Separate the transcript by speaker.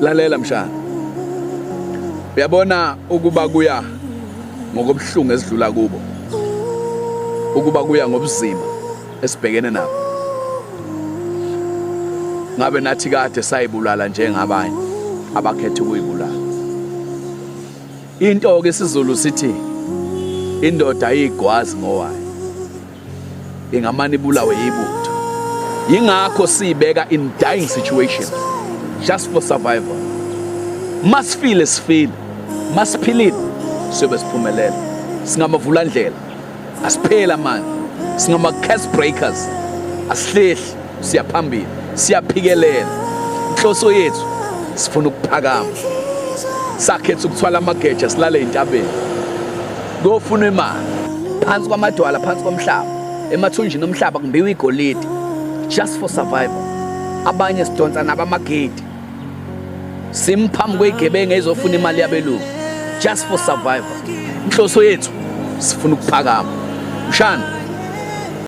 Speaker 1: Lalela mshana. Uyabona ukuba kuya ngokubhlungu esidlula kubo. Ukuba kuya ngobuzima esibhekene nabo. Ngabe nathi kade sayibulala njengabanye abakhethe ukuyibulala. Into ke isiZulu sithi indoda ayigwazi ngowayo. Ingamani ibulawe yibutho. Yingakho sibeka in dying situation just for survival. Must feel is feel. Must philile siyobe siphumelela. Singamavula ndlela. Asiphela manje. Singama curse breakers. Asihlehli siyaphambili. Siyaphikelela. Inhloso yethu sifuna ukuphakama. Sakhetha ukuthwala amageja silale entabeni. Kofuna imali. Phansi kwamadwala, phansi komhlaba. Emathunjini omhlaba kumbiwe igolide. Just for survival. Abanye sidonsa nabamagedi. Simphambi kwezigebengu ezofuna imali yabelungu. Just for survival. Inhloso yethu sifuna ukuphakama. Mshana